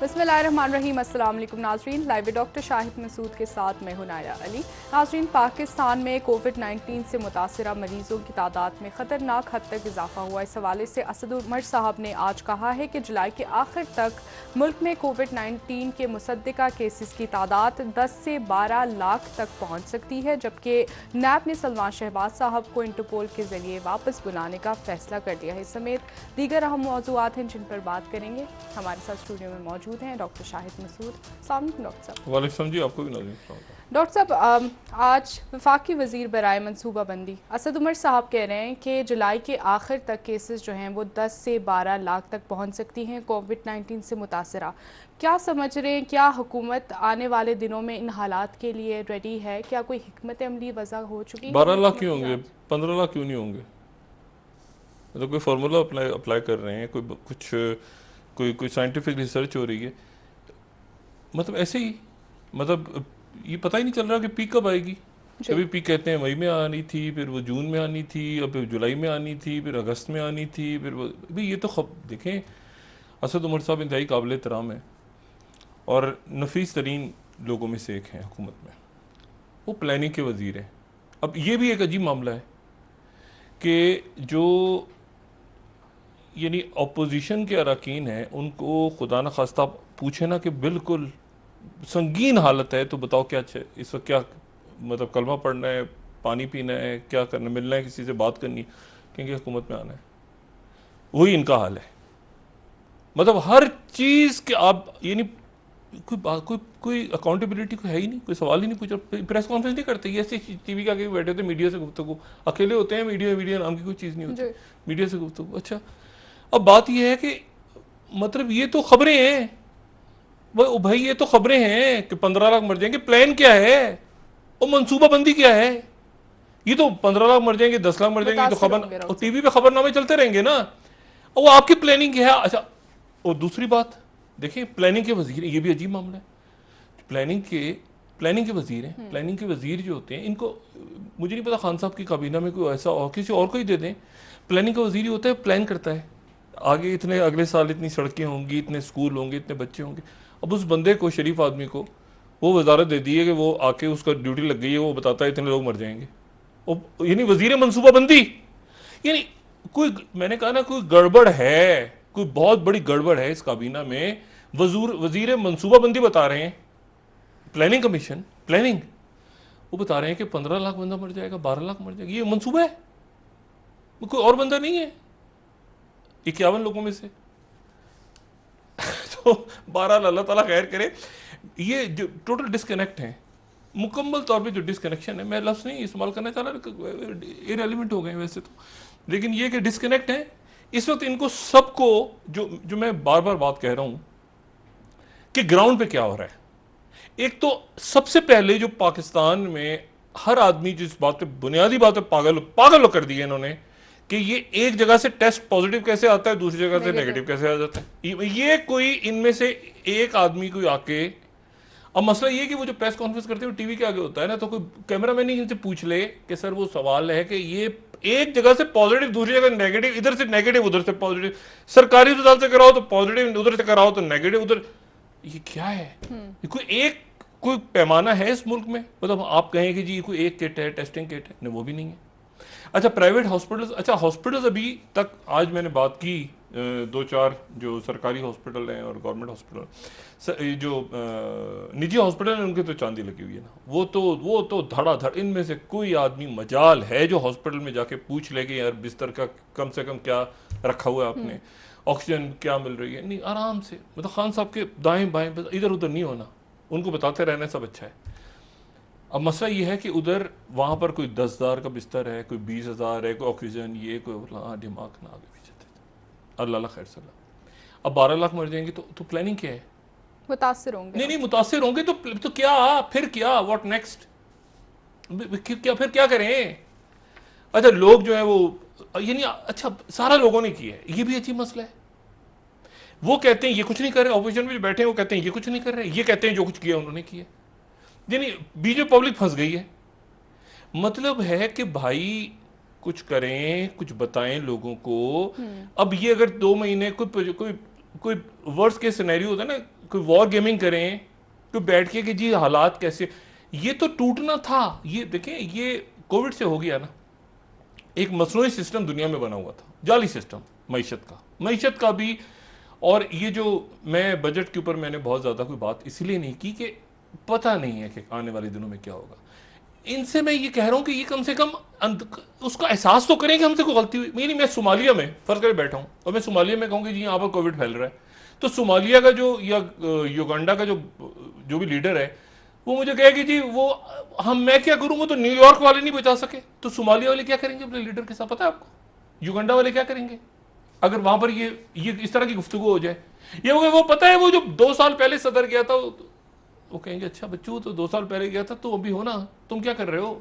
बिस्मिल्लाहिर्रहमानिर्रहीम। अस्सलाम वालेकुम नाज़रीन, लाइव डॉक्टर शाहिद मसूद के साथ मैं हूं नाया अली। नाज़रीन, पाकिस्तान में कोविड-19 से मुतासरा मरीजों की तादाद में ख़तरनाक हद तक इजाफा हुआ। इस हवाले से असद उमर साहब ने आज कहा है कि जुलाई के आखिर तक मुल्क में कोविड-19 के मुसद्दिका केसेस की तादाद 10 से 12 लाख तक पहुँच सकती है, जबकि नैब ने सलमान शहबाज साहब को इंटरपोल के जरिए वापस बुलाने का फैसला कर दिया है। इस समेत दीगर अहम मौज़ूआत हैं जिन पर बात करेंगे। हमारे साथ स्टूडियो में मौजूद हैं डॉक्टर शाहिद मसूद। अस्सलाम वालेकुम डॉक्टर साहब। वालेकुम जी, आपको भी नाज़रीन। डॉक्टर साहब, आज वफाकी वज़ीर बराए मनसूबाबंदी असद उमर साहब कह रहे हैं कि जुलाई के आखिर तक केसेस जो हैं वो 10 से 12 लाख तक पहुंच सकती हैं कोविड-19 से मुतासरा। क्या समझ रहे हैं, क्या हुकूमत आने वाले दिनों में इन हालात के लिए रेडी है? क्या कोई हिकमत अमली वज़ा हो चुकी है? 12 लाख क्यों होंगे, 15 लाख क्यों नहीं होंगे? मतलब कोई फार्मूला अप्लाई कर रहे हैं, कोई साइंटिफिक रिसर्च हो रही है? मतलब ऐसे ही, मतलब ये पता ही नहीं चल रहा कि पीक कब आएगी। कभी पीक कहते हैं मई में आनी थी, फिर वो जून में आनी थी, अब जुलाई में आनी थी, फिर अगस्त में आनी थी, फिर वो भाई ये तो देखें, असद उमर साहब इंतहाई काबिल एहतराम है और नफीस तरीन लोगों में से एक हैं हुकूमत में। वो प्लानिंग के वज़ीर हैं। अब ये भी एक अजीब मामला है कि जो यानी अपोजिशन के अरकान हैं उनको खुदा न खास्ता पूछे ना कि बिल्कुल संगीन हालत है तो बताओ क्या इस वक्त, क्या मतलब कलमा पढ़ना है, पानी पीना है, क्या करना, मिलना है, किसी से बात करनी है, क्योंकि हुकूमत में आना है। वही इनका हाल है। मतलब हर चीज़ के आप यानी कोई अकाउंटेबिलिटी को है ही नहीं, कोई सवाल ही नहीं पूछा, प्रेस कॉन्फ्रेंस नहीं करते। ये ऐसे टीवी के आगे बैठे होते, मीडिया से गुफ्तगू, अकेले होते हैं, मीडिया नाम की कोई चीज़ नहीं होती, मीडिया से गुफ्तगू। अच्छा, अब बात यह है कि मतलब ये तो खबरें हैं भाई, ये तो खबरें हैं कि 15 लाख मर जाएंगे। प्लान क्या है और मनसूबाबंदी क्या है? ये तो 15 लाख मर जाएंगे, 10 लाख मर जाएंगे, तो खबर और टीवी पे खबरनामे चलते रहेंगे ना। और वो आपकी प्लानिंग क्या है? अच्छा, और दूसरी बात देखिए, प्लानिंग के वजीर, ये भी अजीब मामला है। प्लानिंग के वजीर हैं। प्लानिंग के वजीर जो होते हैं, इनको मुझे नहीं पता खान साहब की काबीना में कोई ऐसा और किसी और को ही दे दें। प्लानिंग का वजीर ही होता है, प्लान करता है आगे इतने अगले साल इतनी सड़कें होंगी, इतने स्कूल होंगे, इतने बच्चे होंगे। अब उस बंदे को, शरीफ आदमी को, वो वजारत दे दी है कि वो आके उसका ड्यूटी लग गई है, वो बताता है इतने लोग मर जाएंगे। यानी वजीर मनसूबाबंदी, यानी कोई, मैंने कहा ना, कोई गड़बड़ है, कोई बहुत बड़ी गड़बड़ है इस काबीना में। वजीर मनसूबाबंदी बता रहे हैं, प्लानिंग कमीशन, प्लानिंग, वो बता रहे हैं कि 15 लाख बंदा मर जाएगा, 12 लाख मर जाएगा। ये मनसूबा है, कोई और बंदा नहीं है 51 लोगों में से। तो 12 अल्लाह ताला खैर करे। ये जो टोटल डिस्कनेक्ट है, मुकम्मल तौर पे जो डिस्कनेक्शन है, मैं लफ्ज़ नहीं इस्तेमाल करना चाह रहा, इररिलेवेंट हो गए वैसे तो, लेकिन ये कि डिस्कनेक्ट है इस वक्त इनको सबको। जो मैं बार बार बात कह रहा हूं कि ग्राउंड पे क्या हो रहा है। एक तो सबसे पहले जो पाकिस्तान में हर आदमी जिस बात पे, बुनियादी बात पे पागल कर दिए इन्होंने कि ये एक जगह से टेस्ट पॉजिटिव कैसे आता है, दूसरी जगह से नेगेटिव कैसे आ जाता है। ये कोई इनमें से एक आदमी कोई आके, अब मसला ये कि वो जो प्रेस कॉन्फ्रेंस करते हुए टीवी के आगे होता है ना, तो कोई कैमरामैन ही इनसे पूछ ले कि सर वो सवाल है कि ये एक जगह से पॉजिटिव, दूसरी जगह नेगेटिव, इधर से नेगेटिव, उधर से पॉजिटिव, सरकारी अस्पताल से कराओ तो पॉजिटिव, उधर से कराओ तो नेगेटिव, उधर, ये क्या है? कोई पैमाना है इस मुल्क में? मतलब आप कहें कि जी कोई एक किट है, टेस्टिंग किट है, नहीं, वो भी नहीं है। अच्छा, प्राइवेट हॉस्पिटल्स, अच्छा हॉस्पिटल्स अभी तक, आज मैंने बात की 2-4 जो सरकारी हॉस्पिटल हैं और गवर्नमेंट हॉस्पिटल, जो निजी हॉस्पिटल हैं, उनके तो चांदी लगी हुई है ना। वो तो धड़ाधड़, इनमें से कोई आदमी मजाल है जो हॉस्पिटल में जाके पूछ ले कि यार बिस्तर का कम से कम क्या रखा हुआ है आपने, ऑक्सीजन क्या मिल रही है? नहीं, आराम से, मतलब खान साहब के दाएं बाएं इधर उधर नहीं होना, उनको बताते रहना सब अच्छा है। अब मसला ये है कि उधर वहाँ पर कोई 10,000 का बिस्तर है, कोई 20,000 है, कोई ऑक्सीजन, ये कोई दिमाग ना आगे पीछे थे, अल्लाह खैर सल्ला। अब 12 लाख मर जाएंगे तो प्लानिंग क्या है? मुतासिर होंगे। नहीं, मुतासिर होंगे तो क्या, फिर क्या, व्हाट नेक्स्ट? क्या फिर क्या करें? अच्छा, लोग जो है वो, यानी अच्छा सारा लोगों ने किया है, ये भी अच्छी मसला है। वो कहते हैं ये कुछ नहीं कर रहे, ऑपोजिशन में बैठे हैं वो कहते हैं ये कुछ नहीं कर रहे, ये कहते हैं जो कुछ किया उन्होंने किया, यानी बीच में पब्लिक फंस गई है। मतलब है कि भाई कुछ करें, कुछ बताएं लोगों को। अब ये अगर 2 महीने कोई कोई वर्स्ट केस सिनेरियो होता है ना, कोई वॉर गेमिंग करें, तो बैठ के कि जी हालात कैसे, ये तो टूटना था। ये देखें, ये कोविड से हो गया ना, एक मसनूई सिस्टम दुनिया में बना हुआ था, जाली सिस्टम मीशत का भी। और ये जो मैं बजट के ऊपर मैंने बहुत ज़्यादा कोई बात इसलिए नहीं की कि पता नहीं है कि आने वाले दिनों में क्या होगा। इनसे मैं ये कह रहा हूँ कि ये कम से कम उसका एहसास तो करें कि हमसे कोई गलती हुई। मेरी, मैं सोमालिया में फर्ज करके बैठा हूँ और मैं सोमालिया में कहूँ कि जी यहाँ पर कोविड फैल रहा है, तो सोमालिया का जो या युगांडा का जो भी लीडर है वो मुझे कहे कि जी वो मैं क्या करूँ, वो तो न्यूयॉर्क वाले नहीं बचा सके, तो सोमालिया वाले क्या करेंगे अपने लीडर के साथ, पता है आपको? युगांडा वाले क्या करेंगे अगर वहां पर ये इस तरह की गुफ्तगू हो जाए? ये वो पता है, वो जो 2 साल पहले सदर गया था, वो कहेंगे अच्छा बच्चू तो 2 साल पहले गया था, तो अभी हो ना, तुम क्या कर रहे हो?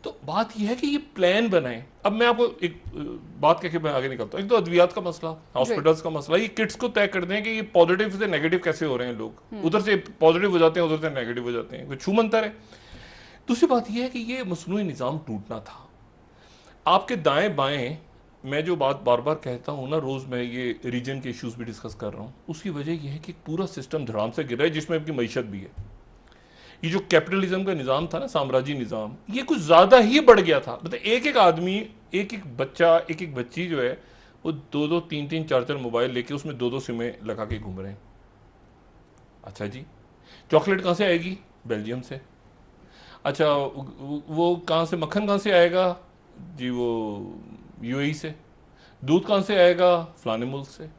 तो बात यह है कि ये प्लान बनाएं। अब मैं आपको एक बात कह के मैं आगे निकलता हूँ। एक तो अद्वियात का मसला, हॉस्पिटल्स का मसला, ये किट्स को तय कर दें कि ये पॉजिटिव से नेगेटिव कैसे हो रहे हैं लोग, उधर से पॉजिटिव हो जाते हैं, उधर से नेगेटिव हो जाते हैं, कोई छूमंतर है। दूसरी बात यह है कि ये मसनूई निज़ाम टूटना था। आपके दाएं बाएं, मैं जो बात बार बार कहता हूँ ना, रोज़ मैं ये रीजन के इश्यूज भी डिस्कस कर रहा हूँ, उसकी वजह यह है कि पूरा सिस्टम धड़ाम से गिरा है, जिसमें आपकी मीशत भी है। ये जो कैपिटलिज्म का निज़ाम था ना, साम्राज्य निज़ाम, ये कुछ ज़्यादा ही बढ़ गया था। मतलब एक एक आदमी, एक एक बच्चा, एक एक बच्ची जो है, वो 2-2, 3-3, 4-4 मोबाइल लेके उसमें 2-2 सिमें लगा के घूम रहे हैं। अच्छा जी, चॉकलेट कहाँ से आएगी? बेल्जियम से। अच्छा, वो कहाँ से, मक्खन कहाँ से आएगा जी? वो यूएई से। दूध कहाँ से आएगा? फलाने मुल्क से,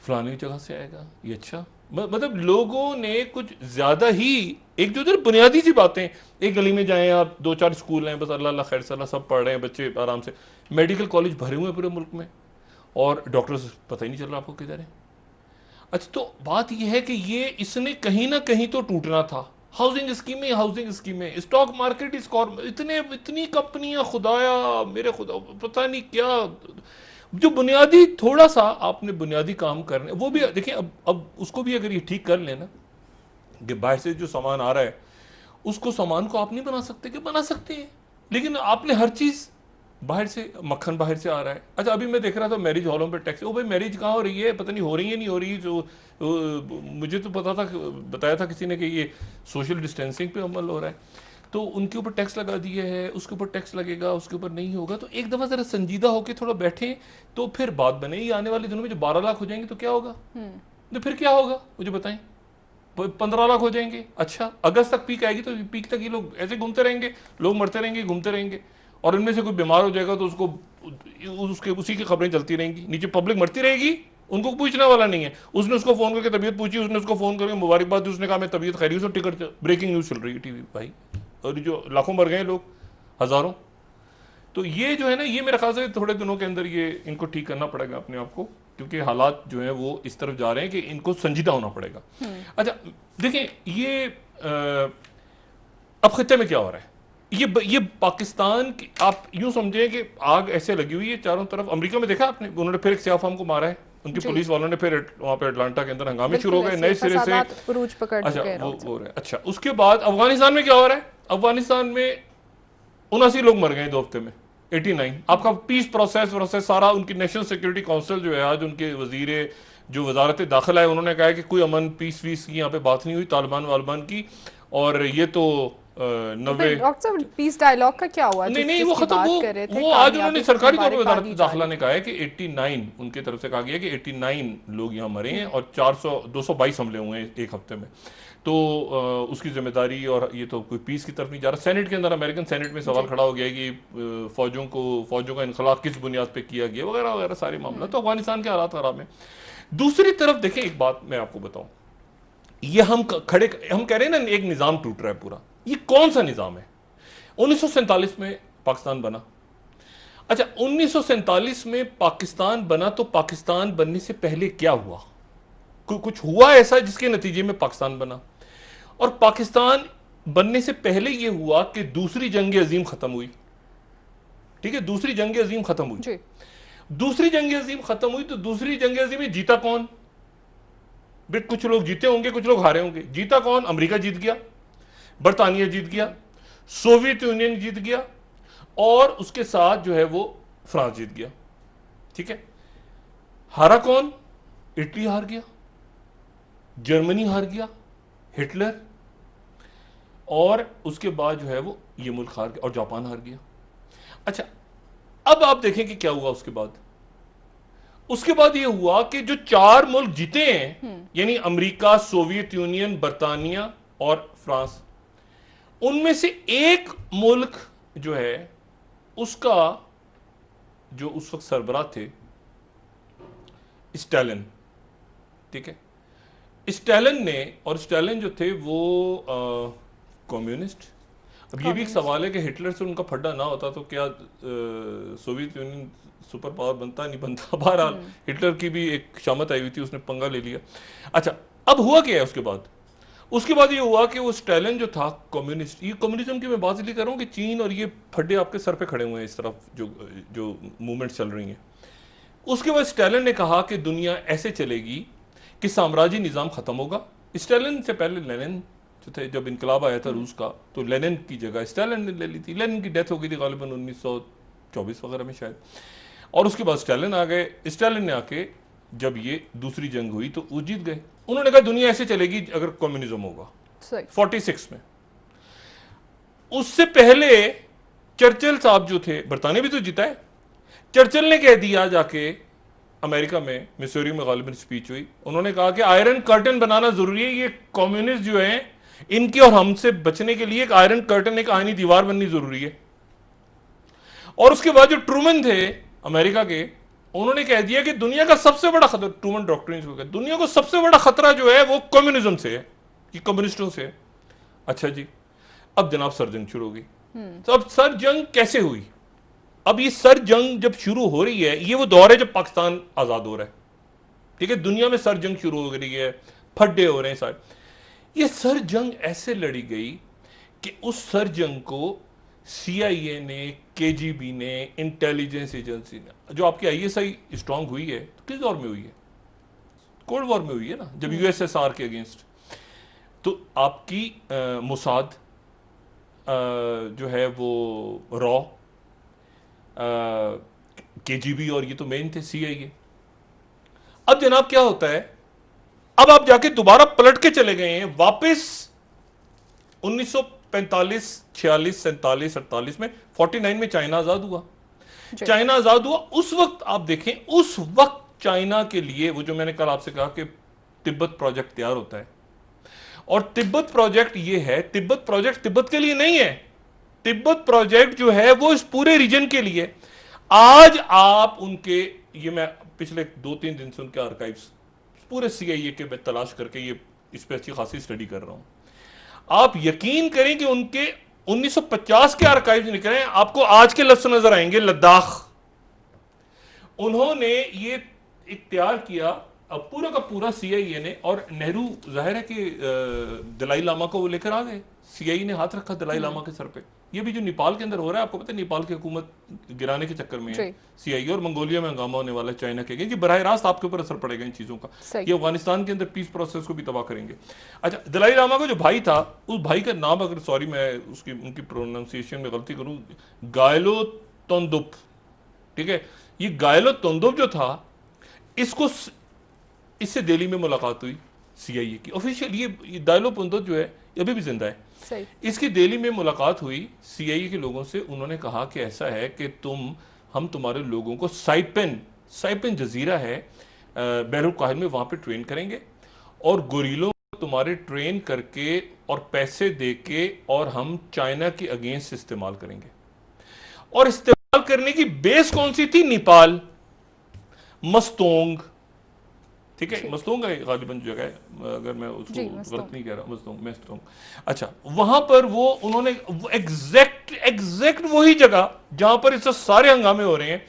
फलानी जगह से आएगा। ये अच्छा, मतलब लोगों ने कुछ ज्यादा ही, एक जो बुनियादी सी बातें, एक गली में जाएं आप, 2-4 स्कूल हैं बस, अल्लाह अल्लाह खैर सल्ला, सब पढ़ रहे हैं बच्चे आराम से, मेडिकल कॉलेज भरे हुए हैं पूरे मुल्क में, और डॉक्टर्स पता ही नहीं चल रहा आपको किधर है। अच्छा, तो बात यह है कि ये इसने कहीं ना कहीं तो टूटना था। हाउसिंग स्कीमें, स्टॉक मार्केट, इतनी कंपनियां, खुदाया मेरे खुदा, पता नहीं क्या, जो बुनियादी थोड़ा सा आपने बुनियादी काम करने, वो भी देखिए। अब उसको भी अगर ये ठीक कर लेना कि बाहर से जो सामान आ रहा है, उसको सामान को आप नहीं बना सकते, कि बना सकते हैं, लेकिन आपने हर चीज बाहर से, मक्खन बाहर से आ रहा है। अच्छा, अभी मैं देख रहा था मैरिज हॉलों पे टैक्स, ओ भाई मैरिज कहाँ हो रही है, पता नहीं हो रही है नहीं हो रही, जो मुझे तो पता था, बताया था किसी ने कि ये सोशल डिस्टेंसिंग पे अमल हो रहा है, तो उनके ऊपर टैक्स लगा दिया है, उसके ऊपर टैक्स लगेगा, उसके ऊपर नहीं होगा। तो एक दफा जरा संजीदा होकर थोड़ा बैठे तो फिर बात बने। ये आने वाले दिनों में जो 12 लाख हो जाएंगे तो क्या होगा, तो फिर क्या होगा मुझे बताएं। 15 लाख हो जाएंगे, अच्छा अगस्त तक पीक आएगी, तो पीक तक ये लोग ऐसे घूमते रहेंगे, लोग मरते रहेंगे, घूमते रहेंगे, और इनमें से कोई बीमार हो जाएगा तो उसके उसी की खबरें चलती रहेंगी, नीचे पब्लिक मरती रहेगी, उनको पूछने वाला नहीं है। उसने उसको फोन करके तबीयत पूछी, उसने उसको फोन करके मुबारकबाद दी, उसने कहा मैं तबीयत खैरियत से, टिकट, ब्रेकिंग न्यूज चल रही है टीवी भाई, और जो लाखों मर गए लोग, हजारों। तो ये जो है ना, ये मेरे ख्याल से थोड़े दिनों के अंदर ये इनको ठीक करना पड़ेगा अपने आप को, क्योंकि हालात जो है वो इस तरफ जा रहे हैं कि इनको संजीदा होना पड़ेगा। अच्छा देखें, ये अब खत्ते में क्या हो रहा है, ये पाकिस्तान की, आप यूं समझें कि आग ऐसे लगी हुई है चारों तरफ। अमेरिका में देखा आपने, उन्होंने फिर एक सियाफाम को मारा है, उनकी पुलिस वालों ने फिर वहां पे अटलांटा के अंदर हंगामे शुरू हो गए नए सिरे से। अच्छा, वो रहे। अच्छा, उसके बाद अफगानिस्तान में क्या हो रहा है? अफगानिस्तान में 79 लोग मर गए 2 हफ्ते में, 89। आपका पीस प्रोसेस सारा, उनकी नेशनल सिक्योरिटी काउंसिल जो है, आज उनके वजीर जो वजारत दाखिला है, उन्होंने कहा है कि कोई अमन पीस वीस की यहाँ पे बात नहीं हुई तालिबान वालिबान की, और ये तो 90। डॉक्टर साहब, पीस डायलॉग का क्या हुआ? नहीं वो खत्म, वो आज उन्होंने सरकारी तौर पर वजारत दाखिला ने कहा है कि 89 उनके तरफ से कहा गया कि 89 लोग यहाँ मरे हैं, और 222 हमले हुए हैं एक हफ्ते में। तो उसकी जिम्मेदारी, और ये तो कोई पीस की तरफ नहीं जा रहा। सेनेट के अंदर, अमेरिकन सेनेट में सवाल खड़ा हो गया कि फौजों का इनखला किस बुनियाद पे किया गया, वगैरह वगैरह सारे मामला। तो अफगानिस्तान के हालात खराब हैं। दूसरी तरफ देखें, एक बात मैं आपको बताऊं, ये हम कह रहे हैं ना, एक निजाम टूट रहा है पूरा। ये कौन सा निजाम है? 1947 में पाकिस्तान बना। अच्छा, 1947 में पाकिस्तान बना, तो पाकिस्तान बनने से पहले क्या हुआ? कुछ हुआ ऐसा जिसके नतीजे में पाकिस्तान बना? और पाकिस्तान बनने से पहले यह हुआ कि दूसरी जंग अजीम खत्म हुई। ठीक है, दूसरी जंग अजीम खत्म हुई। दूसरी जंग अजीम खत्म हुई, तो दूसरी जंग अजीम में जीता कौन? कुछ लोग जीते होंगे, कुछ लोग हारे होंगे। जीता कौन? अमेरिका जीत गया, बरतानिया जीत गया, सोवियत यूनियन जीत गया, और उसके साथ जो है वो फ्रांस जीत गया। ठीक है, हारा कौन? इटली हार गया, जर्मनी हार गया, हिटलर, और उसके बाद जो है वो ये मुल्क हार गया और जापान हार गया। अच्छा, अब आप देखें कि क्या हुआ उसके बाद। उसके बाद ये हुआ कि जो 4 मुल्क जीते हैं, यानी अमेरिका, सोवियत यूनियन, बर्तानिया और फ्रांस, उनमें से एक मुल्क जो है उसका जो उस वक्त सरबराह थे स्टालिन, ठीक है। स्टालिन ने, और स्टालिन जो थे वो कम्युनिस्ट। अब ये भी एक सवाल है कि हिटलर से उनका फड्डा ना होता तो क्या सोवियत यूनियन सुपर पावर बनता नहीं बनता। बहरहाल हिटलर की भी एक शामत आई हुई थी, उसने पंगा ले लिया। अच्छा, अब हुआ क्या है उसके बाद? उसके बाद ये हुआ कि वो स्टालिन जो था कम्युनिस्ट, ये कम्युनिज्म की मैं बात इसलिए कर रहा हूँ कि चीन और ये फड्डे आपके सर पे खड़े हुए हैं इस तरफ, जो मूवमेंट चल रही हैं। उसके बाद स्टालिन ने कहा कि दुनिया ऐसे चलेगी कि साम्राज्य निज़ाम खत्म होगा। स्टालिन से पहले लेनिन जो थे, जब इनकलाब आया था रूस का, तो लेनिन की जगह स्टालिन ने ले ली थी। लेनिन की डेथ हो गई थी गालिबन 1924 वगैरह में शायद, और उसके बाद स्टालिन आ गए। स्टालिन ने आके जब ये दूसरी जंग हुई तो वो जीत गए। उन्होंने कहा दुनिया ऐसे चलेगी अगर कम्युनिज्म होगा, 46 में। उससे पहले चर्चिल साहब जो थे, बरतानिया भी तो जीता है, चर्चिल ने कह दिया जाके अमेरिका में, मिसूरी में गालिबन स्पीच हुई, उन्होंने कहा कि आयरन कर्टन बनाना जरूरी है, ये कम्युनिस्ट जो है इनके और हमसे बचने के लिए एक आयरन कर्टन, एक आयनी दीवार बननी जरूरी है। और उसके बाद जो ट्रूमन थे अमेरिका के, उन्होंने कह दिया कि दुनिया का सबसे बड़ा खतरा, ट्रूमन डॉक्ट्रिन को, दुनिया को सबसे बड़ा खतरा जो है वो कम्युनिज्म से है, कि कम्युनिस्टों से है। अच्छा जी, अब जनाब सर जंग शुरू हो गई। तो अब सर जंग कैसे हुई? अब ये सर जंग जब शुरू हो रही है, ये वो दौर है जब पाकिस्तान आजाद हो रहा है, ठीक है। दुनिया में सर जंग शुरू हो रही है, फड्डे हो रहे हैं सारे। ये सर जंग ऐसे लड़ी गई कि उस सर जंग को CIA ने, KGB ने, इंटेलिजेंस एजेंसी ने, जो आपकी ISI स्ट्रांग हुई है, तो किस दौर में हुई है? कोल्ड वॉर में हुई है ना, जब USSR के अगेंस्ट। तो आपकी मोसाद जो है वो रॉ, KGB, और ये तो मेन थे CIA। अब जनाब क्या होता है, अब आप जाके दोबारा पलट के चले गए हैं वापस 1945, 46, 47, 48 में, 49 में चाइना आजाद हुआ। चाइना आजाद हुआ उस वक्त आप देखें, उस वक्त चाइना के लिए वो जो मैंने कल आपसे कहा कि तिब्बत प्रोजेक्ट तैयार होता है, और तिब्बत प्रोजेक्ट ये है, तिब्बत प्रोजेक्ट तिब्बत के लिए नहीं है, तिब्बत प्रोजेक्ट जो है वो इस पूरे रीजन के लिए। आज आप उनके, ये मैं पिछले 2-3 दिन से उनके आर्काइव्स पूरे CIA के मैं तलाश करके ये इस पर अच्छी खासी स्टडी कर रहा हूं। आप यकीन करें कि उनके 1950 के आर्काइव्स निकले हैं, आपको आज के लफ्ज नजर आएंगे। लद्दाख, उन्होंने ये एक तैयार किया, अब पूरा का पूरा CIA ने, और नेहरू जाहिर है कि दलाई लामा को वो लेकर आ गए। CIA ने हाथ रखा दलाई लामा के सर पे। ये भी जो नेपाल के अंदर हो रहा है, आपको पता है नेपाल की हुकूमत गिराने के चक्कर में है CIA, और मंगोलिया में हंगामा होने वाला है चाइना के, कि बराह रास्त आपके ऊपर असर पड़ेगा इन चीजों का। ये अफगानिस्तान के अंदर पीस प्रोसेस को भी तबाह करेंगे। अच्छा, दलाई लामा का जो भाई था, उस भाई का नाम, अगर सॉरी मैं उसकी उनकी प्रोनाउंसिएशन में गलती करूं, गायलो तोंदुप, ठीक है। ये गायलो तोंदुप जो था, इससे दिल्ली में मुलाकात हुई CIA की ऑफिशियल। ये गायलो तोंदुप जो है अभी भी जिंदा है। इसकी दिल्ली में मुलाकात हुई CIA के लोगों से। उन्होंने कहा कि ऐसा है कि हम तुम्हारे लोगों को साइपेन जजीरा है बहरुल काहिल में, वहां पे ट्रेन करेंगे, और गोरीलों को तुम्हारे ट्रेन करके और पैसे दे के, और हम चाइना के अगेंस्ट इस्तेमाल करेंगे। और इस्तेमाल करने की बेस कौन सी थी? नेपाल, मस्तोंग, ठीक है। मस्तोंग है गालिबन जगह है, अगर मैं उसको गलत नहीं कह रहा, मस्तोंग। अच्छा, वहां पर वो उन्होंने एग्जैक्ट वही जगह जहां पर इस सारे हंगामे हो रहे हैं,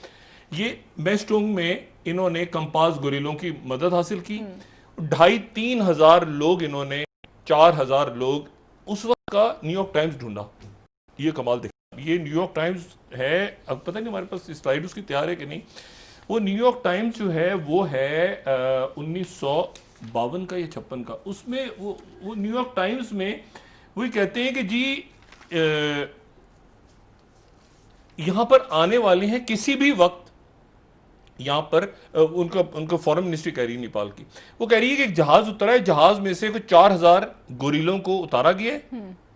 ये मेस्टोंग में इन्होंने कंपास गोरिल्लों की मदद हासिल की। 2,500-3 हजार लोग इन्होंने, 4,000 लोग उस वक्त का न्यूयॉर्क टाइम्स ढूंढा। ये कमाल देखा, ये न्यूयॉर्क टाइम्स है, अब पता नहीं हमारे पास स्लाइड उसकी तैयार है कि नहीं। वो न्यूयॉर्क टाइम्स जो है वो है 1952 का या 56 का। उसमें वो न्यूयॉर्क टाइम्स में वही कहते हैं कि जी यहां पर आने वाले हैं किसी भी वक्त, यहाँ पर उनका फॉरेन मिनिस्ट्री कह रही है नेपाल की, वो कह रही है कि एक जहाज उतरा है, जहाज में से कुछ 4000 गोरिल्लों को उतारा गया है।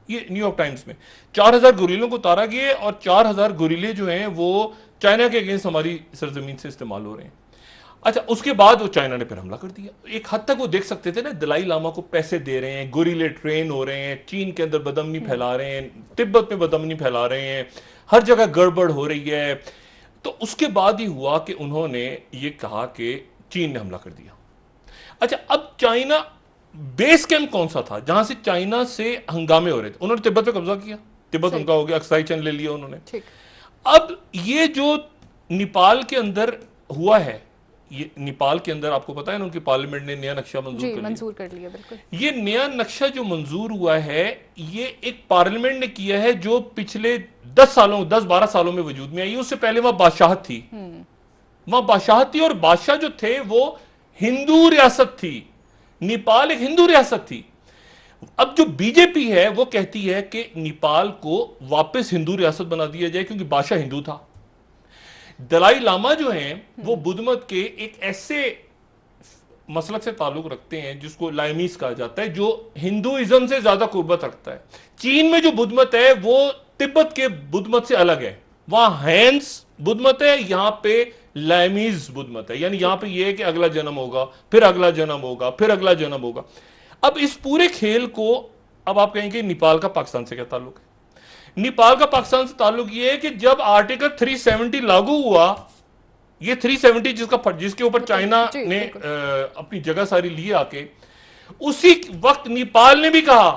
ये न्यूयॉर्क टाइम्स में 4000 गोरिल्लों को उतारा गया है, और 4000 गोरिल्ले जो हैं वो चाइना के अगेंस्ट हमारी सरजमीन से इस्तेमाल हो रहे हैं। अच्छा, उसके बाद वो चाइना ने फिर हमला कर दिया। एक हद तक वो देख सकते थे ना, दलाई लामा को पैसे दे रहे हैं, गोरिल्ले ट्रेन हो रहे हैं, चीन के अंदर बदअमनी फैला रहे हैं, तिब्बत में बदअमनी फैला रहे हैं, हर जगह गड़बड़ हो रही है। तो उसके बाद ही हुआ कि उन्होंने ये कहा कि चीन ने हमला कर दिया। अच्छा, अब चाइना बेस कैंप कौन सा था जहां से चाइना से हंगामे हो रहे थे? उन्होंने तिब्बत पे कब्जा किया, तिब्बत उनका हो गया, अक्साई चंद ले लिया उन्होंने। अब ये जो नेपाल के अंदर हुआ है, ये नेपाल के अंदर आपको पता है ना, उनकी पार्लियामेंट ने नया नक्शा मंजूर कर लिया। बिल्कुल, ये नया नक्शा जो मंजूर हुआ है, ये एक पार्लियामेंट ने किया है जो पिछले 10-12 सालों में वजूद में आई। उससे पहले वहां बादशाहत थी, वहां बादशाहत थी, और बादशाह जो थे वो हिंदू रियासत थी। नेपाल एक हिंदू रियासत थी। अब जो बीजेपी है वो कहती है कि नेपाल को वापस हिंदू रियासत बना दिया जाए, क्योंकि बादशाह हिंदू था। दलाई लामा जो हैं वो बुद्ध मत के एक ऐसे मसलक से ताल्लुक रखते हैं जिसको लाइमीस कहा जाता है, जो हिंदुइज्म से ज्यादा कुर्बत रखता है। चीन में जो बुद्ध मत है वो तिब्बत के बुद्ध मत से अलग है। वहां हैंस बुद्ध मत है, यहां पे लाइमीज बुद्ध मत है। यानी यहां पे ये है कि अगला जन्म होगा, फिर अगला जन्म होगा, फिर अगला जन्म होगा। अब इस पूरे खेल को, अब आप कहेंगे नेपाल का पाकिस्तान से क्या ताल्लुक है? नेपाल का पाकिस्तान से ताल्लुक यह है कि जब आर्टिकल 370 लागू हुआ, ये 370 जिसके ऊपर चाइना ने अपनी जगह सारी लिए आके, उसी वक्त नेपाल ने भी कहा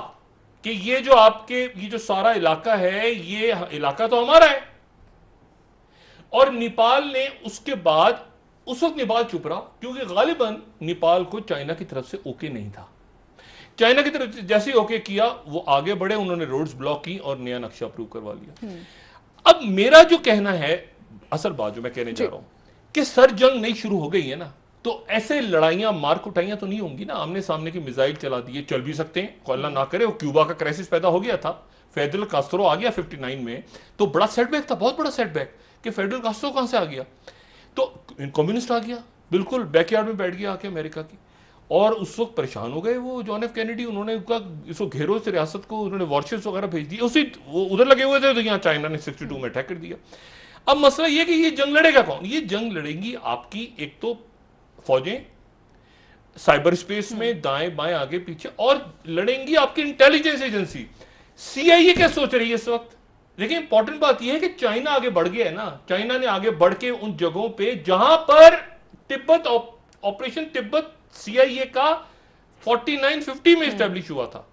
कि ये जो आपके ये जो सारा इलाका है, ये इलाका तो हमारा है। और नेपाल ने उसके बाद, उस वक्त नेपाल चुप रहा, क्योंकि गालिबन नेपाल को चाइना की तरफ से ओके नहीं था। चाइना की तरफ जैसे ओके किया, वो आगे बढ़े, उन्होंने रोड्स ब्लॉक की और नया नक्शा अप्रूव करवा लिया। अब मेरा जो कहना है, असल बात जो मैं कहने जा रहा हूं कि सर जंग नहीं शुरू हो गई है ना, तो ऐसे लड़ाइयां मार कुटाइयां तो नहीं होंगी ना। आमने सामने की मिसाइल चला दिए, चल भी सकते हैं, अल्लाह ना करे। वो क्यूबा का क्राइसिस पैदा हो गया था, फेडरल कास्ट्रो आ गया 59 में, तो बड़ा सेटबैक था, बहुत बड़ा सेटबैक कि फेडरल कास्ट्रो कहां से आ गया, तो कम्युनिस्ट आ गया, बिल्कुल बैकयार्ड में बैठ गया आके अमेरिका की। और उस वक्त परेशान हो गए वो जॉन एफ कैनेडी, उन्होंने इसको घेरो से रियासत को, उन्होंने वॉरशिप्स वगैरह भेज दिए, उसी वो उधर लगे हुए थे, तो यहाँ चाइना ने 62 में अटैक कर दिया। अब मसला ये कि ये जंग लड़ेगा कौन? ये जंग लड़ेंगी आपकी एक तो फौजें साइबर स्पेस में, दाएं बाएं आगे पीछे, और लड़ेंगी आपकी इंटेलिजेंस एजेंसी। CIA क्या सोच रही है इस वक्त? देखिए, इंपॉर्टेंट बात यह है कि चाइना आगे बढ़ गया है ना। चाइना ने आगे बढ़ के उन जगहों पे जहां पर तिब्बत, ऑपरेशन तिब्बत CIA का 49-50 में स्टैब्लिश हुआ था,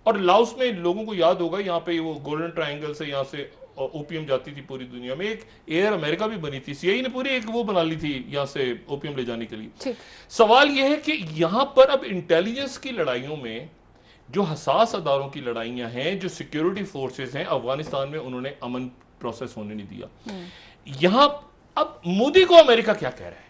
और लाओस में लोगों को याद होगा, यहां पे वो गोल्डन ट्रायंगल से यहां से ओपियम जाती थी पूरी दुनिया में। एक एयर अमेरिका भी बनी थी, CIA ने पूरी एक वो बना ली थी यहां से ओपियम ले जाने के लिए। सवाल यह है कि यहां पर अब इंटेलिजेंस की लड़ाइयों में, जो हसास अदारों की लड़ाइयां हैं, जो सिक्योरिटी फोर्सेस हैं अफगानिस्तान में, उन्होंने अमन प्रोसेस होने नहीं दिया। यहां अब मोदी को अमेरिका क्या कह रहा है?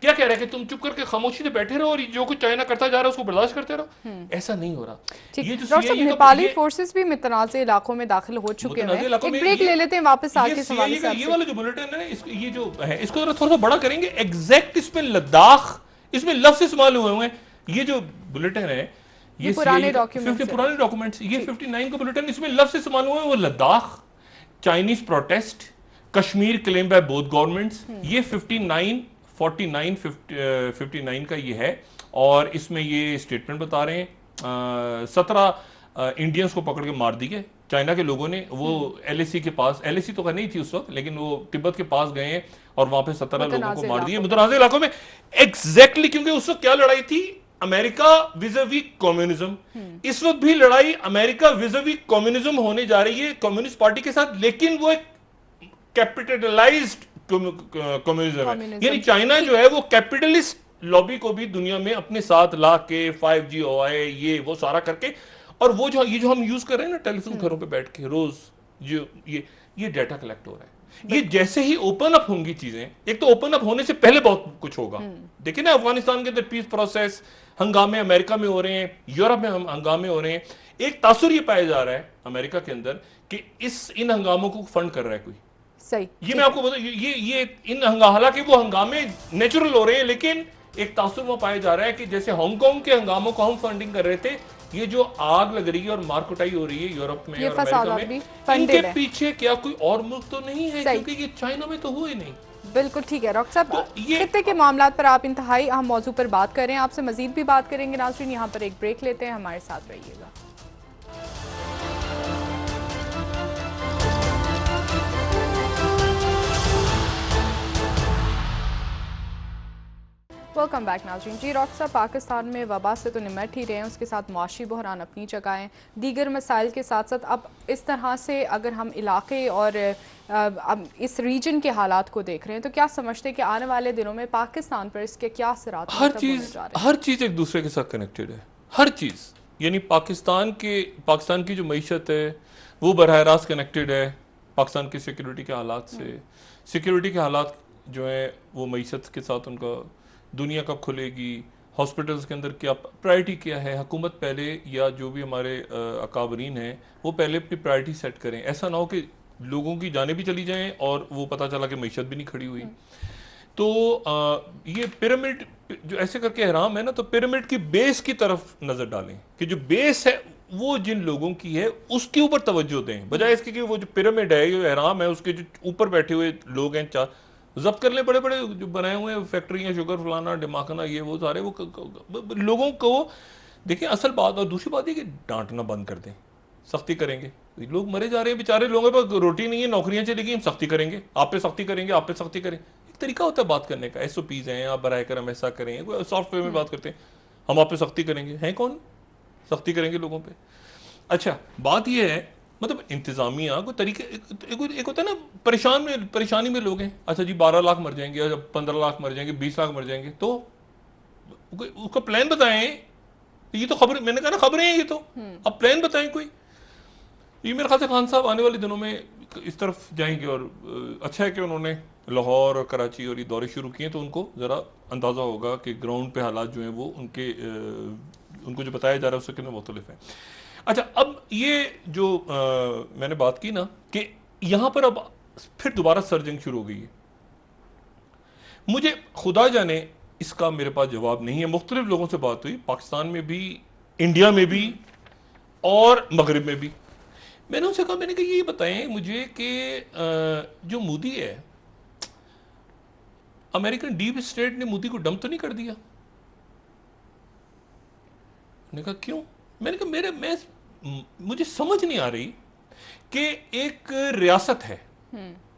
क्या कह रहा है कि तुम चुप करके खामोशी से बैठे रहो और जो कुछ चाइना करता जा रहा है उसको बर्दाश्त करते रहो? ऐसा नहीं हो रहा। ये जो नेपाली फोर्सेस भी मुतनाज़ इलाकों में दाखिल हो चुके हैं। एक ब्रेक ले लेते हैं, वापस आके सवाल से। ये वाला जो बुलेटिन है, ये जो है, इसको थोड़ा सा बड़ा करेंगे। एग्जैक्ट इसमें लद्दाख, इसमें लफ्ज इस्तेमाल हुए हैं। ये जो बुलेटिन है, ये पुराने डॉक्यूमेंट्स, ये 59 का बुलेटिन, इसमें लफ्ज इस्तेमाल हुए हैं वो Ladakh, Chinese protest, Kashmir claim by both governments. ये 59 का ये है, और इसमें ये स्टेटमेंट बता रहे हैं 17 इंडियंस को पकड़ के मार दिए चाइना के लोगों ने। वो LAC के पास, LAC तो नहीं थी उस वक्त, लेकिन वो तिब्बत के पास गए हैं और वहां पे 17 लोगों को मार दिए मुतनाज़ इलाकों में। एग्जैक्टली, क्योंकि उस वक्त क्या लड़ाई थी? America vis a vis communism. इस वक्त भी लड़ाई अमेरिका विज़-अ-वी कम्युनिज्म होने जा रही है, कम्युनिस्ट पार्टी के साथ, लेकिन वो एक कैपिटलाइज्ड कम्युनिज्म है। यानी चाइना जो है वो कैपिटलिस्ट लॉबी को भी दुनिया में अपने साथ ला के 5G OI ये वो सारा करके, और वो जो ये जो हम यूज कर रहे हैं ना टेलीफोन घरों पे बैठ के रोज, जो ये डाटा कलेक्ट हो रहा है। ये जैसे ही ओपन अप होंगी चीजें, एक तो ओपन अप होने से पहले बहुत कुछ होगा। देखिए ना, अफगानिस्तान के अंदर पीस प्रोसेस, हंगामे अमेरिका में हो रहे हैं, यूरोप में हंगामे हो रहे हैं। एक तासुर ये पाया जा रहा है अमेरिका के अंदर कि इन हंगामों को फंड कर रहा है कोई, सही, ये मैं आपको बता, ये इन हालांकि वो हंगामे नेचुरल हो रहे हैं, लेकिन एक तासुर में पाया जा रहा है कि जैसे हांगकांग के हंगामों को हम फंडिंग कर रहे थे, ये जो आग लग रही है और मार कुटाई हो रही है यूरोप में ये और अमेरिका भी में, फंडेड इनके है। पीछे क्या कोई और मुल्क तो नहीं है? क्योंकि ये चाइना में तो हुए नहीं। बिल्कुल ठीक है डॉक्टर साहब, तो ये खित्ते के मामला पर आप इंतहाई अहम मौजू पर बात कर रहे हैं, आपसे मजीद भी बात करेंगे नाज़रीन। यहाँ पर एक ब्रेक लेते हैं, हमारे साथ रहिएगा। वेलकम बैक नाज़रीन। जी डॉक्टर साहब, पाकिस्तान में वबा से तो निमट ही रहे हैं, उसके साथ मुआशी बहरान अपनी जगह है, दीगर मसाइल के साथ साथ अब इस तरह से अगर हम इलाके और इस रीजन के हालात को देख रहे हैं तो क्या समझते हैं कि आने वाले दिनों में पाकिस्तान पर इसके क्या असरात हर चीज़ एक दूसरे के साथ कनेक्टेड है, हर चीज़। यानी पाकिस्तान की जो मईशत है वो बरह रास्त कनेक्टेड है पाकिस्तान की सिक्योरिटी के हालात से। सिक्योरिटी के हालात जो है वो मईशत के साथ, उनका दुनिया कब खुलेगी, हॉस्पिटल्स के अंदर क्या प्रायोरिटी क्या है, हुकूमत पहले या जो भी हमारे अकाबरीन हैं वो पहले अपनी प्रायोरिटी सेट करें। ऐसा ना हो कि लोगों की जानें भी चली जाएं और वो पता चला कि मईशत भी नहीं खड़ी हुई। तो ये पिरामिड जो ऐसे करके हराम है ना, तो पिरामिड की बेस की तरफ नजर डालें कि जो बेस है वो जिन लोगों की है उसके ऊपर तवज्जो दें, बजाय इसके कि वो जो पिरामिड है, जो हराम है, उसके जो ऊपर बैठे हुए लोग हैं, चार जब्त कर ले, बड़े बड़े जो बनाए हुए फैक्ट्रियाँ, शुगर फलाना दिमागना, ये वो सारे वो लोगों को देखिए। असल बात, और दूसरी बात है कि डांटना बंद कर दें, सख्ती करेंगे। लोग मरे जा रहे हैं बेचारे, लोगों के पास रोटी नहीं है, नौकरियां चली गई, हम सख्ती करेंगे, आप पे सख्ती करेंगे, आप पे सख्ती करें। एक तरीका होता है बात करने का, SOPs हैं, आप बराए कर हम ऐसा करें, सॉफ्टवेयर में बात करते हैं, हम आप पे सख्ती करेंगे। हैं कौन सख्ती करेंगे लोगों पे? अच्छा, बात यह है मतलब इंतजामिया को तरीके, एक होता है ना, परेशानी में लोग हैं। अच्छा जी 12 लाख मर जाएंगे, या 15 लाख मर जाएंगे, 20 लाख मर जाएंगे, तो उसका प्लान बताएं। ये तो खबर, मैंने कहा ना खबरें हैं ये तो, अब प्लान बताएं कोई। ये मेरे ख्याल से खान साहब आने वाले दिनों में इस तरफ जाएंगे, और अच्छा है कि उन्होंने लाहौर और कराची और ये दौरे शुरू किए, तो उनको ज़रा अंदाज़ा होगा कि ग्राउंड पे हालात जो हैं वो उनको जो बताया जा रहा है उससे कितने मुख्तलिफ हैं। अच्छा, अब ये जो मैंने बात की ना कि यहाँ पर अब फिर दोबारा सर्जिंग शुरू हो गई है, मुझे खुदा जाने इसका मेरे पास जवाब नहीं है। मुख्तलिफ लोगों से बात हुई, पाकिस्तान में भी, इंडिया में भी और मगरिब में भी। मैंने उनसे कहा, मैंने कहा ये बताएं मुझे कि जो मोदी है, अमेरिकन डीप स्टेट ने मोदी को डंप तो नहीं कर दिया? मैंने कहा क्यों? मैंने कहा मुझे समझ नहीं आ रही कि एक रियासत है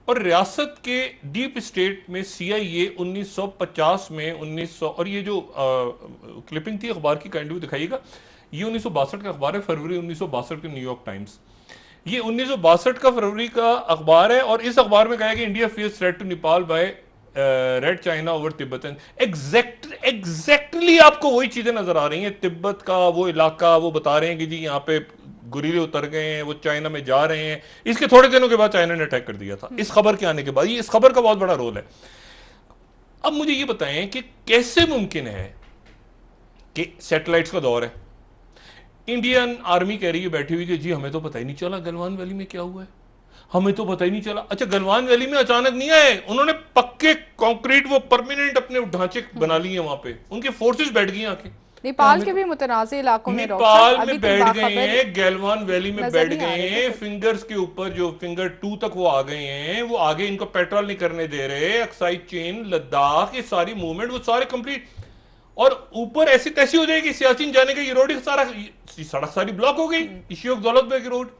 और रियासत के डीप स्टेट में CIA 1950 में 1900, और ये जो क्लिपिंग थी अखबार की, काइंडली दिखाइएगा, ये 1962 का अखबार है, फरवरी 1962 के न्यूयॉर्क टाइम्स। ये 1962 का फरवरी का अखबार है, और इस अखबार में कहा कि India face threat to Nepal by red China over Tibet. Exactly आपको वही चीजें नजर आ रही हैं। तिब्बत का वो इलाका, वो बता रहे हैं कि जी यहाँ पे गुरीले उतर गए हैं, वो चाइना में जा रहे हैं। इसके थोड़े दिनों के बाद चाइना ने अटैक कर दिया था, इस खबर के आने के बाद। ये इस खबर का बहुत बड़ा रोल है। अब मुझे ये बताएं कि कैसे मुमकिन है कि सैटेलाइट्स का दौर है, इंडियन आर्मी कह रही है बैठी हुई कि जी हमें तो पता ही नहीं चला गलवान वैली में क्या हुआ है, हमें तो पता ही नहीं चला। अच्छा, गलवान वैली में अचानक नहीं आए, उन्होंने पक्के कंक्रीट वो परमानेंट अपने ढांचे बना लिए वहां पे, उनके फोर्सेस बैठ गई आके। नेपाल के भी मुतनाज़े इलाकों में नेपाल में बैठ गए हैं, गलवान वैली में बैठ गए हैं, फिंगर्स के ऊपर जो फिंगर 2 तक वो आ गए हैं, वो आगे इनको पेट्रोल नहीं करने दे रहे। अक्साई चेन, लद्दाख, ये सारी मूवमेंट वो सारे कंप्लीट, और ऊपर ऐसी तैसी हो जाएगी सियाचिन जाने का ये रोड, सारा सड़क सारी ब्लॉक हो गई, इशियोक दौलत बेग रोड।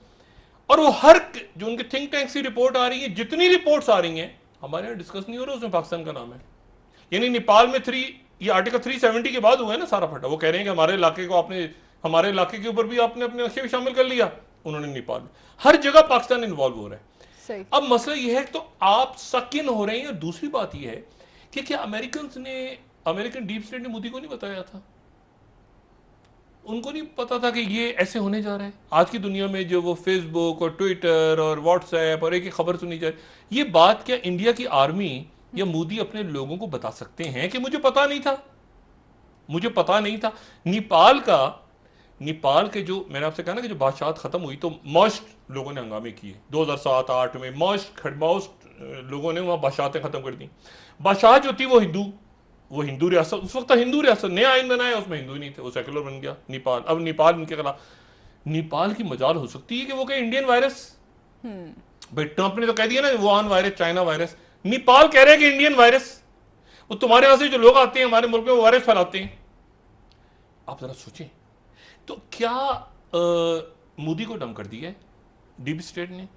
और वो हर जो उनके थिंक टैंक से रिपोर्ट आ रही है, जितनी रिपोर्ट्स आ रही हैं हमारे यहाँ डिस्कस नहीं हो रहा, उसमें पाकिस्तान का नाम है। यानी नेपाल में ये आर्टिकल 370 के बाद हुआ है ना सारा फटा। वो कह रहे हैं कि हमारे इलाके को आपने, हमारे इलाके के ऊपर भी आपने अपने नक्शे भी शामिल कर लिया। उन्होंने नेपाल में हर जगह पाकिस्तान इन्वॉल्व हो रहा है। सही। अब मसला यह है तो आप सकिन हो रहे हैं। और दूसरी बात यह है कि क्या अमेरिकन डीप स्टेट ने मोदी को नहीं बताया था? उनको नहीं पता था कि ये ऐसे होने जा रहा है? आज की दुनिया में जो वो फेसबुक और ट्विटर और व्हाट्सएप और एक ही खबर सुनी जाए, ये बात क्या इंडिया की आर्मी या मोदी अपने लोगों को बता सकते हैं कि मुझे पता नहीं था, मुझे पता नहीं था? नेपाल के जो मैंने आपसे कहा ना कि जो बादशाहत खत्म हुई तो मोस्ट लोगों ने हंगामे किए 2007-8 में। मोस्ट लोगों ने वहां बादशाहतें खत्म कर दी। बादशाह जो थी वो हिंदू रियासत, उस वक्त हिंदू रियासत, नया आइन बनाया उसमें हिंदू ही नहीं थे, वो सेकुलर बन गया नेपाल। अब नेपाल इनके खिलाफ, नेपाल की मजाल हो सकती है कि वो कहे इंडियन वायरस, भाई ट्रंप ने तो कह दिया ना Wuhan virus, China virus, Nepal कह रहे हैं कि इंडियन वायरस, वो तुम्हारे यहां से जो लोग आते हैं हमारे मुल्क में वो वायरस फैलाते हैं। आप जरा सोचें, तो क्या मोदी को डम कर दिया है डीप स्टेट ने,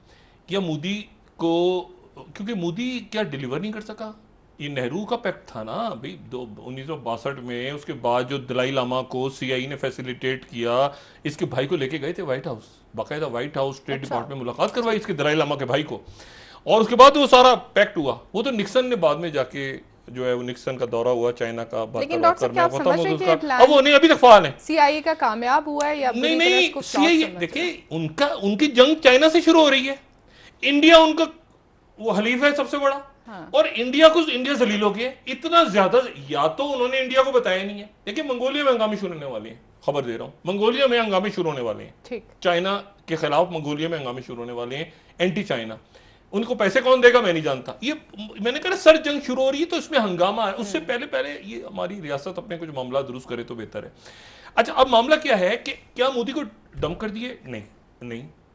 या मोदी को, क्योंकि मोदी क्या डिलीवर नहीं कर सका? ये नेहरू का पैक्ट था ना भाई 1962 में, उसके बाद जो दलाई लामा को सीआई ने फैसिलिटेट किया, इसके भाई को लेके गए थे व्हाइट हाउस, बाकायदा व्हाइट हाउस स्टेट डिपार्टमेंट में मुलाकात करवाई इसके दलाई लामा के भाई को, और उसके बाद वो सारा पैक्ट हुआ। वो तो निक्सन ने बाद में जाके जो है वो निक्सन का दौरा हुआ चाइना का, लेकिन डॉक्टर साहब क्या आप समझ रहे हैं कि अब वो नहीं, अभी तक फाल है। सीआईए का कामयाब हुआ है या नहीं नहीं, सीआईए देखिए उनकी जंग चाइना से शुरू हो रही है, इंडिया उनका वो हलीफ है सबसे बड़ा, और इंडिया को, इंडिया जलील हो गया इतना ज्यादा, या तो उन्होंने इंडिया को बताया नहीं है। देखिए मंगोलिया में हंगामे शुरू होने वाले हैं, खबर दे रहा हूं, मंगोलिया में हंगामे शुरू होने वाले हैं, ठीक, चाइना के खिलाफ मंगोलिया में हंगामे शुरू होने वाले हैं, एंटी चाइना। उनको पैसे कौन देगा मैं नहीं जानता, ये मैंने कहा सर जंग शुरू हो रही है तो इसमें हंगामा है, उससे पहले ये हमारी रियासत अपने कुछ मामला दुरुस्त करे तो बेहतर है। अच्छा, अब मामला क्या है कि क्या मोदी को डंप कर दिए? नहीं,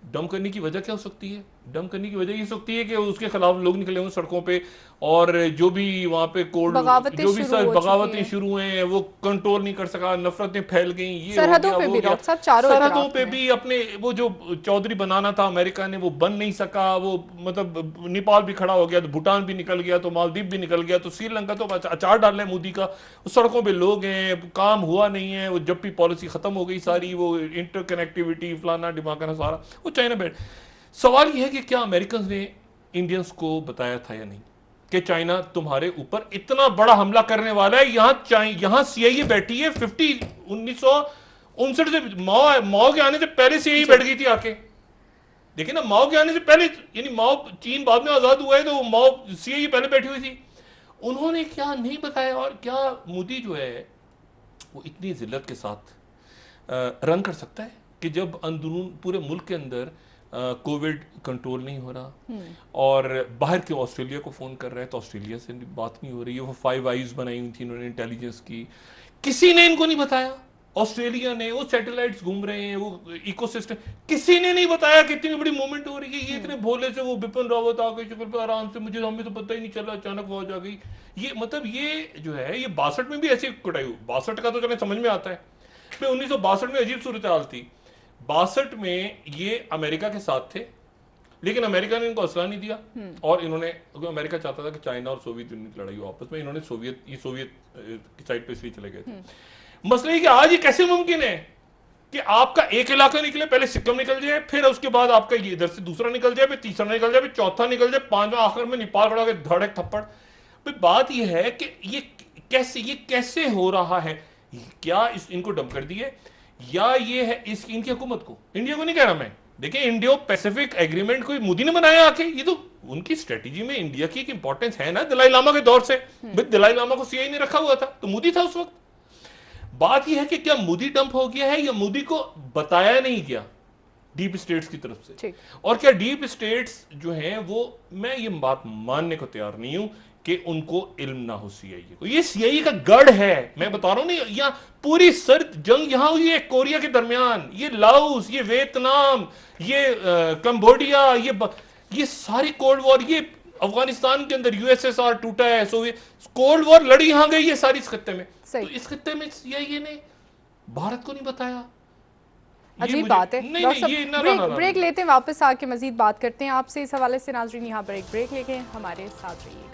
डंप करने की वजह क्या हो सकती है? डंप करने की वजह ये हो सकती है कि उसके खिलाफ लोग निकले हुए सड़कों पे, और जो भी वहां पे जो भी बगावतें शुरू हुए हैं वो कंट्रोल नहीं कर सका, नफरतें फैल गई, ये सरहदों पे भी अपने वो जो चौधरी बनाना था अमेरिका ने वो बन नहीं सका, वो मतलब नेपाल भी खड़ा हो गया तो भूटान भी निकल गया तो मालदीव भी निकल गया तो श्रीलंका तो अचार डाल रहे मोदी का, सड़कों पे लोग हैं, काम हुआ नहीं है, वो जब भी पॉलिसी खत्म हो गई सारी, वो इंटरकनेक्टिविटी फलाना डिमाकाना सारा वो चाइना बैठ। सवाल यह है कि क्या अमेरिकन ने इंडियंस को बताया था या नहीं कि चाइना तुम्हारे ऊपर इतना बड़ा हमला करने वाला है? यहां सीआईए बैठी है 1959 से, माओ के आने से पहले सीआईए बैठ गई थी आके। देखिए ना, माओ के आने से पहले, यानी माओ चीन बाद में आजाद हुआ है तो माओ सीआईए पहले बैठी हुई थी, उन्होंने क्या नहीं बताया? और क्या मोदी जो है वो इतनी जिल्लत के साथ रन कर सकता है कि जब अंदरून पूरे मुल्क के अंदर कोविड कंट्रोल नहीं हो रहा, और बाहर के ऑस्ट्रेलिया को फोन कर रहे हैं तो ऑस्ट्रेलिया से बात नहीं हो रही है, वो 5 आईज बनाई हुई थी इन्होंने इंटेलिजेंस की, किसी ने इनको नहीं बताया। ऑस्ट्रेलिया ने वो सैटेलाइट्स घूम रहे हैं, वो इकोसिस्टम, किसी ने नहीं बताया कि इतनी बड़ी मूवमेंट हो रही है। ये इतने भोले से वो बिपिन रावत आ गए शक्ल पर आराम से, हमें तो पता ही नहीं चला, अचानक फौज आ गई। ये मतलब ये जो है ये 62 में भी ऐसी कुटाई, 62 का तो चले समझ में आता है, 1962 में अजीब सूरत हाल थी। 62 में ये अमेरिका के साथ थे, लेकिन अमेरिका ने इनको असला नहीं दिया, और इन्होंने, क्योंकि अमेरिका चाहता था कि चाइना और सोवियत यूनियन की लड़ाई हो आपस में, इन्होंने सोवियत की साइड पे इसलिए चले गए थे। मसला ये कि आज ये कैसे मुमकिन है कि आपका एक इलाका निकले, पहले सिक्किम निकल जाए, फिर उसके बाद आपका ये इधर से दूसरा निकल जाए, फिर तीसरा निकल जाए, फिर चौथा निकल जाए, पांचवा आखिर में नेपाल खड़ा होकर धड़क थप्पड़। बात यह है कि ये कैसे हो रहा है? क्या इनको डंप कर दिए, या ये है इनकी हुकूमत को, इंडिया को नहीं कह रहा मैं। देखिए इंडियो पैसिफिक एग्रीमेंट कोई मोदी ने बनाया आके, ये तो उनकी स्ट्रेटेजी में इंडिया की एक इंपॉर्टेंस है ना, दलाई लामा के दौर से। दलाई लामा को सीआई ने रखा हुआ था तो मोदी था उस वक्त। बात यह है कि क्या मोदी डंप हो गया है, या मोदी को बताया नहीं गया डीप स्टेट्स की तरफ से, और क्या डीप स्टेट्स जो हैं वो, मैं ये बात मानने को तैयार नहीं हूं कि उनको इल्म ना हो सीआईए को। ये सीआईए का गढ़ है, मैं बता रहा हूं नहीं, यहां पूरी सर्द जंग यहां हुई है कोरिया के दरमियान, ये लाओस, ये वियतनाम, ये कंबोडिया, ये सारी कोल्ड वॉर, ये अफगानिस्तान के अंदर यूएसएसआर टूटा है, सोवियत कोल्ड वॉर लड़ी यहां गई है सारी इस खत्ते में। तो इस खत्ते में सीआईए ने भारत को नहीं बताया, अजीब बात है। ब्रेक लेते हैं, वापस आके मजीद बात करते हैं आपसे इस हवाले से। नाजरीन यहाँ ब्रेक लेके हमारे साथ रहिएगा।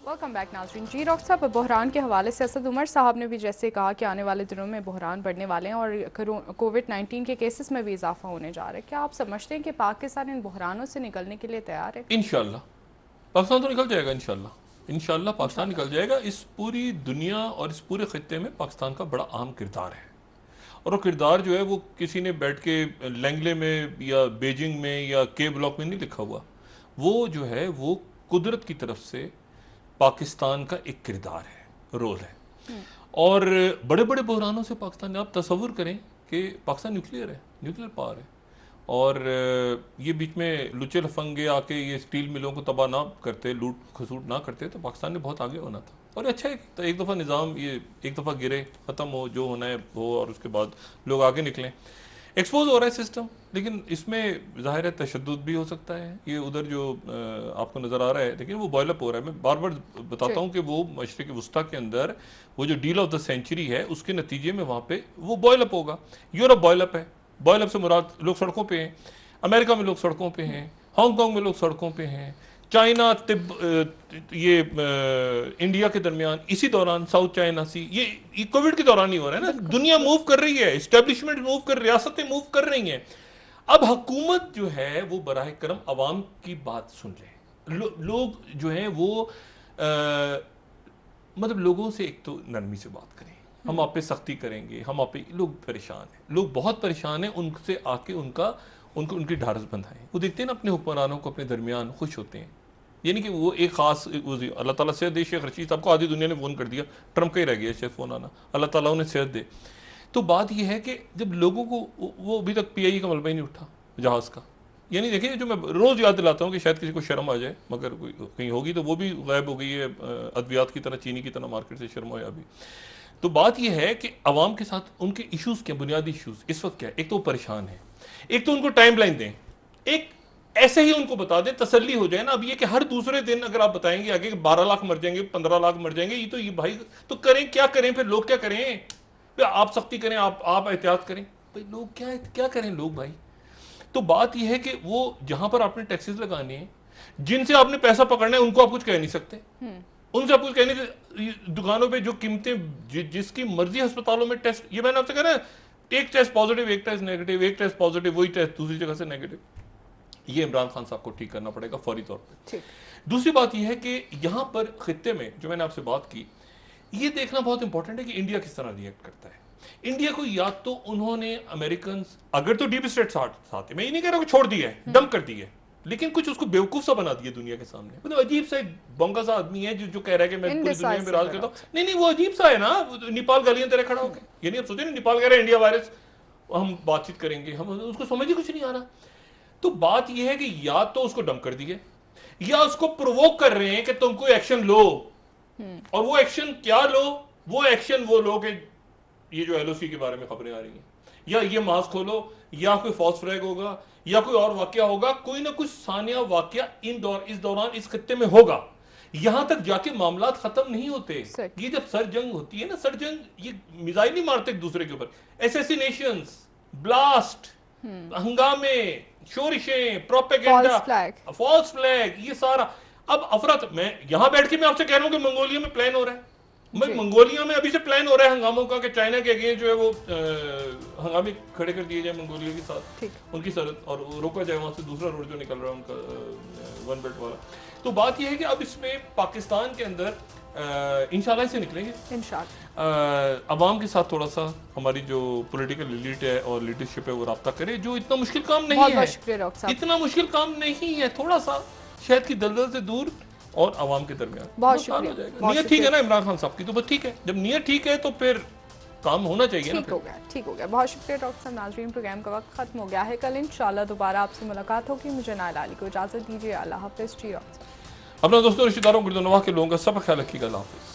वेलकम बैक नाजरीन। जी डॉक्टर साहब, बहरान के हवाले से असद उमर साहब ने भी जैसे कहा कि आने वाले दिनों में बहरान बढ़ने वाले हैं और कोविड-19 के केसेस में भी इजाफा होने जा रहा है। क्या आप समझते हैं कि पाकिस्तान इन बहरानों से निकलने के लिए तैयार है? इंशाल्लाह पाकिस्तान तो निकल जाएगा, इंशाल्लाह पाकिस्तान निकल जाएगा। इस पूरी दुनिया और इस पूरे खत्ते में पाकिस्तान का बड़ा अहम किरदार है, और वो किरदार जो है वो किसी ने बैठ के लैंगले में या बीजिंग में या के ब्लॉक में नहीं लिखा हुआ, वो जो है वो कुदरत की तरफ से पाकिस्तान का एक किरदार है, रोल है। और बड़े बड़े बहरानों से पाकिस्तान ने, आप तसव्वुर करें कि पाकिस्तान न्यूक्लियर है, न्यूक्लियर पावर है, और ये बीच में लुचे लफंगे आके ये स्टील मिलों को तबाह ना करते, लूट खसूट ना करते, तो पाकिस्तान ने बहुत आगे होना था। और अच्छा है तो एक दफ़ा निज़ाम ये एक दफ़ा गिरे, ख़त्म हो, जो होना है हो, और उसके बाद लोग आगे निकलें। एक्सपोज हो रहा है सिस्टम, लेकिन इसमें ज़ाहिर है तशद्दुद भी हो सकता है। ये उधर जो आपको नज़र आ रहा है, लेकिन वो बॉयल अप हो रहा है। मैं बार बार बताता हूँ कि वो मशरिक़ वस्ता के अंदर वो जो डील ऑफ द सेंचुरी है, उसके नतीजे में वहाँ पे वो बॉयल अप होगा। यूरोप बॉयल अप है, बॉयल अप से मुराद लोग सड़कों पे हैं, अमेरिका में लोग सड़कों पे हैं, हांगकांग में लोग सड़कों पे हैं, चाइना ये इंडिया के दरमियान इसी दौरान साउथ चाइना सी, ये कोविड के दौरान ही हो रहा है ना। दुनिया मूव कर रही है, एस्टेब्लिशमेंट मूव कर, रियासतें मूव कर रही हैं। अब हुकूमत जो है वो बराह करम अवाम की बात सुन रहे हैं। लोग जो हैं वो मतलब लोगों से एक तो नरमी से बात करें, हम आप पे सख्ती करेंगे, हम आप पे, लोग परेशान हैं, लोग बहुत परेशान हैं, उनसे आके उनकी ढारस बंधाएं। वो देखते हैं ना अपने हुक्मरानों को अपने दरमियान, खुश होते हैं। यानी कि वो एक खास अल्लाह ताला सेहत दे। शेख रशीद साहब को आधी दुनिया ने फ़ोन कर दिया, ट्रम्प का ही रह गया शेख फ़ोन आना, अल्लाह ताला उन्हें सेहत दे। तो बात यह है कि जब लोगों को, वो अभी तक PIE का मलबा ही नहीं उठा जहाज़ का। यानी देखिए, जो मैं रोज़ याद दिलाता हूँ कि शायद किसी को शर्म आ जाए, मगर कोई कहीं होगी तो वो भी गायब हो गई है, अद्वियात की तरह, चीनी की तरह मार्केट से शर्म आया अभी। तो बात यह है कि अवाम के साथ उनके इश्यूज़ क्या, बुनियादी इश्यूज़ इस वक्त क्या है। एक तो परेशान है, एक तो उनको टाइम लाइन दें, एक ऐसे ही उनको बता दें, तसल्ली हो जाए ना। अब ये कि हर दूसरे दिन अगर आप बताएंगे आगे 12 लाख मर जाएंगे, 15 लाख मर जाएंगे, ये भाई तो करें क्या करें, फिर लोग क्या करें? फिर आप सख्ती करें, आप एहतियात करें, भाई लोग क्या करें लोग भाई। तो बात यह है कि वो जहां पर आपने टैक्सेस लगाने हैं, जिनसे आपने पैसा पकड़ना है, उनको आप कुछ कह नहीं सकते, उनसे आप कुछ कह नहीं सकते। दुकानों पे जो कीमतें, जिसकी मर्जी अस्पतालों में टेस्ट, ये मैंने आपसे कह रहा है, एक टेस्ट पॉजिटिव, एक टेस्ट नेगेटिव, एक टेस्ट पॉजिटिव, वही टेस्ट दूसरी जगह से नेगेटिव। ये इमरान खान साहब को ठीक करना पड़ेगा फौरी तौर पर। दूसरी बात यह है कि यहां पर खित्ते में जो मैंने आपसे बात की, ये देखना बहुत इंपॉर्टेंट है कि इंडिया किस तरह रिएक्ट करता है। इंडिया को या तो उन्होंने अमेरिकन, अगर तो डीप स्टेट साथ, मैं ये नहीं कह रहा कि छोड़ दिया है, डंप कर दिया है, लेकिन कुछ उसको बेवकूफ सा बना दिया दुनिया के सामने। मतलब अजीब सा एक बोंगा सा आदमी है जो कह रहा है कि मैं पूरी दुनिया में राज करता हूं। नहीं, वो अजीब सा है ना, नेपाल गालियां तेरे खड़ा होकर। यानी आप सोचे ना, नेपाल कह रहा है इंडिया वायरस, हम बातचीत करेंगे, हम उसको समझ ही कुछ नहीं आ रहा। तो बात यह है कि या तो उसको डंप कर दिए, या उसको प्रोवोक कर रहे हैं कि तुम कोई एक्शन लो। और वो एक्शन क्या लो? वो एक्शन वो लो कि ये जो LOC के बारे में खबरें आ रही हैं, या ये मास्क खोलो, या कोई फॉल्स फ्लैग होगा, या कोई और वाकया होगा, कोई ना कुछ सानिया वाकया इस दौरान इस खत्ते में होगा। यहां तक जाके मामला खत्म नहीं होते। ये जब सर जंग होती है ना, सर जंग, ये मिसाइल नहीं मारते एक दूसरे के ऊपर, एसेसिनेशंस, ब्लास्ट, हंगामे, शोरिशें, प्रोपेगेंडा, फॉल्स फ्लैग, ये सारा। अब अफरत, मैं यहां बैठ के मैं आपसे कह रहा हूं कि मंगोलिया में प्लान हो रहा है, मंगोलिया में अभी से प्लान हो रहा है हंगामों का, कि चाइना के अगेंस्ट जो है वो हंगामे खड़े कर दिए जाए मंगोलिया के साथ, उनकी सरहद, और रोका जाए वहां से दूसरा रोड जो निकल रहा है उनका, वन बेल्ट वाला। तो बात यह है कि अब इसमें पाकिस्तान के अंदर इंशाल्लाह से निकलेंगे, इंशाल्लाह अवाम के साथ थोड़ा सा हमारी जो पॉलिटिकल एलीट है और लीडरशिप है वो राब्ता करे, जो इतना मुश्किल काम नहीं है, इतना मुश्किल काम नहीं है, थोड़ा सा शहद की दलदल से दूर और आवाम के दरमियान बहुत शुक्रिया। नियत ठीक है ना इमरान खान साहब की, तो बस ठीक है, जब नियत ठीक है तो फिर काम होना चाहिए ना। ठीक हो गया। बहुत शुक्रिया डॉक्टर साहब। नाज़रीन, प्रोग्राम का वक्त खत्म हो गया है। कल इंशाल्लाह दोबारा आपसे मुलाकात होगी। मुझे नायला अली को इजाजत दीजिए। अल्लाह हाफिज़। अपना दोस्तों, रिश्तेदारों, गिरदोनवाह के लोगों का सब ख्याल रखिएगा। अल्लाह हाफिज़।